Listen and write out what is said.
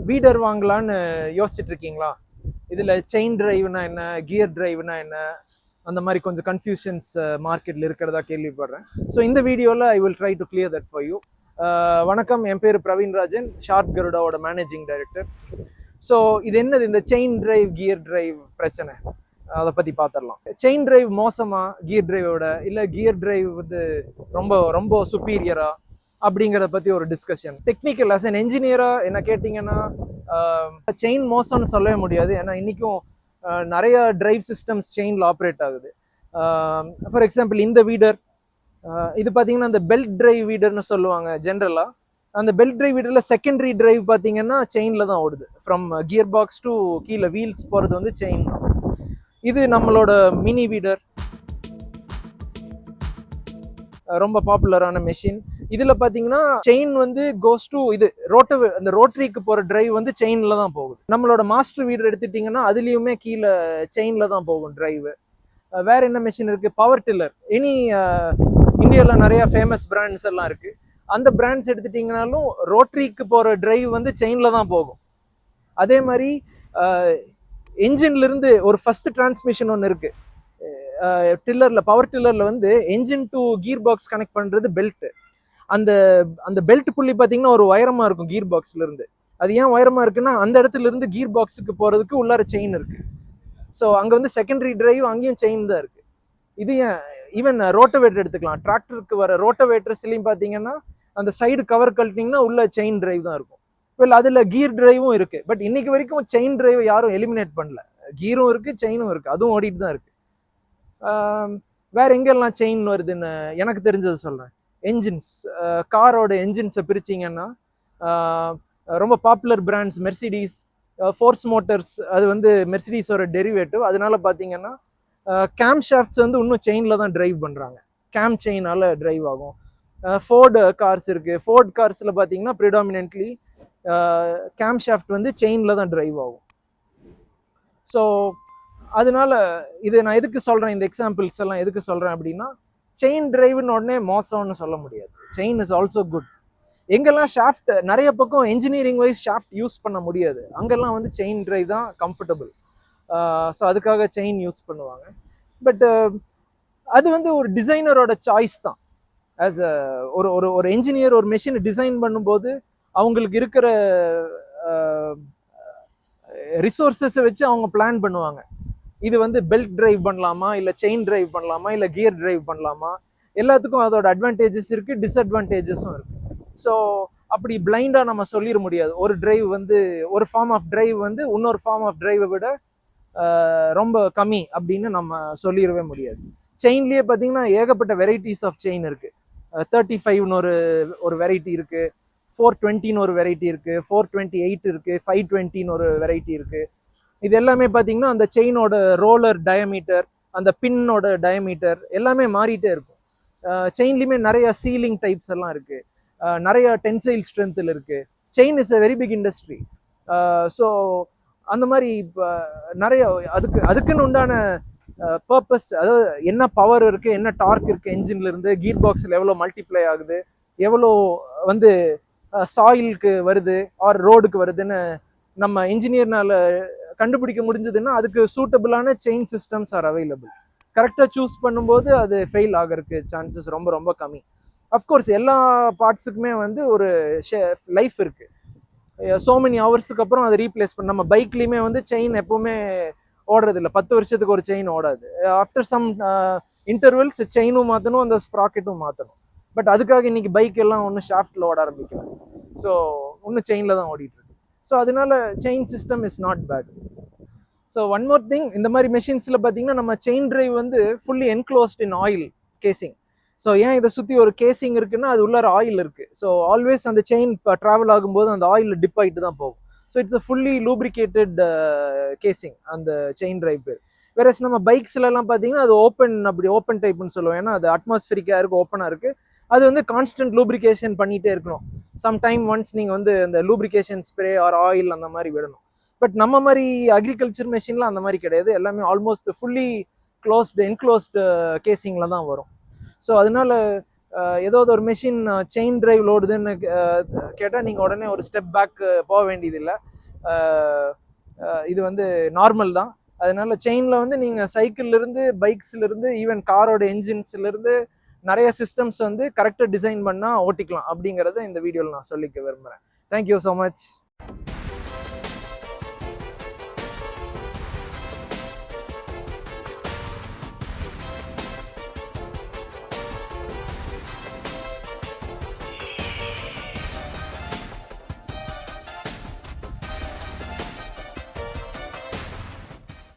வீடர் வாங்கலான்னு யோசிச்சுட்டு இருக்கீங்களா? இதில் செயின் டிரைவ்னா என்ன, கியர் டிரைவ்னா என்ன, அந்த மாதிரி கொஞ்சம் கன்ஃபியூஷன்ஸ் மார்க்கெட்டில் இருக்கிறதா கேள்விப்படுறேன். ஸோ இந்த வீடியோவில் I will try to clear that for you. வணக்கம், என் பேர் பிரவீன் ராஜன், ஷார்ப் கருடாவோட மேனேஜிங் டைரக்டர். ஸோ இது என்னது இந்த செயின் டிரைவ் கியர் டிரைவ் பிரச்சனை, அதை பற்றி பார்த்துடலாம். செயின் டிரைவ் மோசமா கியர் டிரைவோட, இல்லை கியர் டிரைவ் வந்து ரொம்ப ரொம்ப சுப்பீரியரா அப்படிங்கிறத பற்றி ஒரு டிஸ்கஷன். டெக்னிக்கல் அஸ் அன் என்ஜினியராக என்ன கேட்டிங்கன்னா, செயின் மோசம்னு சொல்லவே முடியாது. ஏன்னா இன்றைக்கும் நிறைய டிரைவ் சிஸ்டம்ஸ் செயினில் ஆப்ரேட் ஆகுது. ஃபார் எக்ஸாம்பிள் இந்த வீடர், இது பார்த்தீங்கன்னா இந்த பெல்ட் டிரைவ் வீடர்னு சொல்லுவாங்க ஜென்ரலாக. அந்த பெல்ட் டிரைவ் வீடரில் செகண்டரி டிரைவ் பார்த்தீங்கன்னா செயினில் தான் ஓடுது. ஃப்ரம் கியர் பாக்ஸ் டு கீழே வீல்ஸ் போகிறது வந்து செயின் தான். இது நம்மளோட மினி வீடர், ரொம்ப பாப்புலரான மெஷின். இதுல பாத்தீங்கன்னா செயின் வந்து கோஸ் டு இது அந்த ரோட்டரிக்கு போற டிரைவ் வந்து செயின்ல தான் போகுது. நம்மளோட மாஸ்டர் வீடர் எடுத்துட்டீங்கன்னா அதுலயுமே கீழே செயின்ல தான் போகும் டிரைவ். வேற என்ன மெஷின் இருக்கு? Power tiller. இந்தியாவில் நிறைய ஃபேமஸ் பிராண்ட்ஸ் எல்லாம் இருக்கு. அந்த பிராண்ட்ஸ் எடுத்துட்டீங்கன்னாலும் ரோட்டரிக்கு போற டிரைவ் வந்து செயின்ல தான் போகும். அதே மாதிரி என்ஜின்ல இருந்து ஒரு ஃபர்ஸ்ட் டிரான்ஸ்மிஷன் ஒன்று இருக்கு டில்லர்ல, பவர் டில்லர்ல வந்து engine to gear box connect பண்றது பெல்ட். அந்த பெல்ட் புள்ளி பாத்தீங்கன்னா ஒரு உயரமா இருக்கும் கியர் பாக்ஸ்ல இருந்து. அது ஏன் உயரமா இருக்குன்னா அந்த இடத்துல இருந்து கியர் பாக்ஸுக்கு போறதுக்கு உள்ளார செயின் இருக்கு. ஸோ அங்க வந்து செகண்டரி டிரைவ், அங்கேயும் செயின் தான் இருக்கு. இது ஏன் ஈவன் ரோட்டோவேட்டர் எடுத்துக்கலாம். டிராக்டருக்கு வர ரோட்டோவேட்டர்ஸ்லையும் பாத்தீங்கன்னா அந்த சைடு கவர் கழட்டிங்கன்னா உள்ள செயின் டிரைவ் தான் இருக்கும். வெல் அதுல கியர் டிரைவும் இருக்கு. பட் இன்னைக்கு வரைக்கும் செயின் டிரைவ் யாரும் எலிமினேட் பண்ணல. கியரும் இருக்கு, செயினும் இருக்கு, அதுவும் ஓடிட்டு தான் இருக்கு. வேற எங்கெல்லாம் செயின் வருதுன்னு எனக்கு தெரிஞ்சது சொல்றேன். என்ஜின்ஸ், காரோட என்ஜின்ஸை பிரிச்சிங்கன்னா ரொம்ப popular brands Mercedes, force motors, அது வந்து மெர்சிடிஸோட டெரிவேட்டிவ். அதனால பார்த்தீங்கன்னா கேம் ஷாஃப்ட்ஸ் வந்து இன்னும் செயினில் தான் டிரைவ் பண்ணுறாங்க. கேம் செயினால டிரைவ் ஆகும். ஃபோர்டு கார்ஸ் இருக்கு. ஃபோர்ட் கார்ஸில் பார்த்தீங்கன்னா ப்ரிடாமினென்ட்லி கேம் ஷாஃப்ட் வந்து செயினில் தான் டிரைவ் ஆகும். ஸோ அதனால இது நான் எதுக்கு சொல்கிறேன், இந்த எக்ஸாம்பிள்ஸ் எல்லாம் எதுக்கு சொல்கிறேன் அப்படின்னா, செயின் டிரைவ்னு உடனே மோசம்னு சொல்ல முடியாது. Chain is also good. எங்கெல்லாம் ஷாஃப்ட் நிறைய பக்கம் என்ஜினியரிங் வைஸ் ஷாஃப்ட் யூஸ் பண்ண முடியாது, அங்கெல்லாம் வந்து செயின் டிரைவ் தான் கம்ஃபர்டபுள். ஸோ அதுக்காக செயின் யூஸ் பண்ணுவாங்க. பட் அது வந்து ஒரு டிசைனரோட சாய்ஸ் தான். ஆஸ் ஒரு ஒரு ஒரு என்ஜினியர் ஒரு மெஷினை டிசைன் பண்ணும்போது அவங்களுக்கு இருக்கிற ரிசோர்ஸஸை வச்சு அவங்க பிளான் பண்ணுவாங்க. இது வந்து பெல்ட் டிரைவ் பண்ணலாமா, இல்லை செயின் டிரைவ் பண்ணலாமா, இல்லை கியர் டிரைவ் பண்ணலாமா. எல்லாத்துக்கும் அதோட அட்வான்டேஜஸ் இருக்கு, டிஸ்அட்வான்டேஜஸும் இருக்கு. ஸோ அப்படி பிளைண்டா நம்ம சொல்லிட முடியாது. ஒரு டிரைவ் வந்து ஒரு ஃபார்ம் ஆஃப் டிரைவ் வந்து இன்னொரு ஃபார்ம் ஆஃப் டிரைவை விட ரொம்ப கம்மி அப்படின்னு நம்ம சொல்லிடவே முடியாது. செயின்லயே பார்த்தீங்கன்னா ஏகப்பட்ட வெரைட்டிஸ் ஆஃப் செயின் இருக்கு. 35ன்னு ஒரு வெரைட்டி இருக்கு, 420ன்னு ஒரு வெரைட்டி இருக்கு, 428 இருக்கு, 520ன்னு ஒரு வெரைட்டி இருக்கு. இது எல்லாமே பார்த்தீங்கன்னா அந்த செயினோட ரோலர் டயமீட்டர், அந்த பின்னோட டயமீட்டர் எல்லாமே மாறிட்டே இருக்கும். செயின்லையுமே நிறைய சீலிங் டைப்ஸ் எல்லாம் இருக்கு, நிறைய டென்சைல் ஸ்ட்ரென்த்தில் இருக்கு. Chain is a very big industry. So அந்த மாதிரி நிறைய அதுக்குன்னு உண்டான பர்பஸ், அதாவது என்ன பவர் இருக்கு, என்ன டார்க் இருக்கு என்ஜின்ல இருந்து, கியர் பாக்ஸில் எவ்வளோ மல்டிப்ளை ஆகுது, எவ்வளோ வந்து சாயிலுக்கு வருது ஆர் ரோடுக்கு வருதுன்னு நம்ம இன்ஜினியர்னால கண்டுபிடிக்க முடிஞ்சதுன்னா அதுக்கு சூட்டபிளான செயின் சிஸ்டம்ஸ் ஆர் அவைலபிள். கரெக்டாக சூஸ் பண்ணும்போது அது ஃபெயில் ஆகிறதுக்கு சான்சஸ் ரொம்ப ரொம்ப கம்மி. அஃப்கோர்ஸ் எல்லா பார்ட்ஸுக்குமே வந்து ஒரு லைஃப் இருக்கு. சோ மெனி ஹவர்ஸுக்கு அப்புறம் அதை ரீப்ளேஸ் பண்ண. நம்ம பைக்லையுமே வந்து செயின் எப்பவுமே ஓடுறது இல்லை, 10 வருஷத்துக்கு ஒரு செயின் ஓடாது. ஆஃப்டர் சம் இன்டர்வல்ஸ் செயினும் மாற்றணும், அந்த ஸ்ப்ராக்கெட்டும் மாற்றணும். பட் அதுக்காக இன்னைக்கு பைக் எல்லாம் ஒன்றும் ஷாஃப்டில் ஓட ஆரம்பிக்கல. ஸோ ஒன்றும் செயினில் தான் ஓடிட்டு இருக்கு. ஸோ அதனால chain system is not bad. So one more thing, இந்த மாதிரி மெஷின்ஸில் பார்த்தீங்கன்னா நம்ம செயின் டிரைவ் வந்து fully enclosed in oil casing. So ஏன் இதை சுற்றி ஒரு கேசிங் இருக்குன்னா அது உள்ளார ஆயில் இருக்கு. ஸோ ஆல்வேஸ் அந்த செயின் ட்ராவல் ஆகும்போது அந்த ஆயில் டிப் ஆகிட்டு தான் போகும். ஸோ இட்ஸ் அ ஃபுல்லி லூப்ரிகேட்டட் கேசிங் அந்த செயின் டிரைவ் பேர். வேறஸ் நம்ம பைக்ஸ்லாம் பார்த்தீங்கன்னா அது ஓப்பன் டைப்னு சொல்லுவோம். ஏன்னா அது அட்மாஸ்பியரிக்காக இருக்கு, ஓப்பனாக இருக்கு. அது வந்து கான்ஸ்டன்ட் லூப்ரிகேஷன் பண்ணிட்டே இருக்கணும். சம்டைம் ஒன்ஸ் நீங்கள் வந்து அந்த லூப்ரிகேஷன் ஸ்ப்ரே ஆர் ஆயில் அந்த மாதிரி விடணும். பட் நம்ம மாதிரி அக்ரிகல்ச்சர் மெஷின்லாம் அந்த மாதிரி கிடையாது. எல்லாமே ஆல்மோஸ்ட் ஃபுல்லி என்க்ளோஸ்டு கேசிங்கில் தான் வரும். ஸோ அதனால ஏதாவது ஒரு மெஷின் செயின் டிரைவ் ஓடுதுன்னு கேட்டால் நீங்கள் உடனே ஒரு ஸ்டெப் பேக் போக வேண்டியதில்லை. இது வந்து நார்மல் தான். அதனால செயினில் வந்து நீங்கள் சைக்கிள்லேருந்து பைக்ஸ்லேருந்து ஈவன் காரோட என்ஜின்ஸ்லேருந்து நிறைய சிஸ்டம்ஸ் வந்து கரெக்டாக டிசைன் பண்ணால் ஓட்டிக்கலாம் அப்படிங்கிறத இந்த வீடியோவில் நான் சொல்லிக்க விரும்புகிறேன். Thank you so much.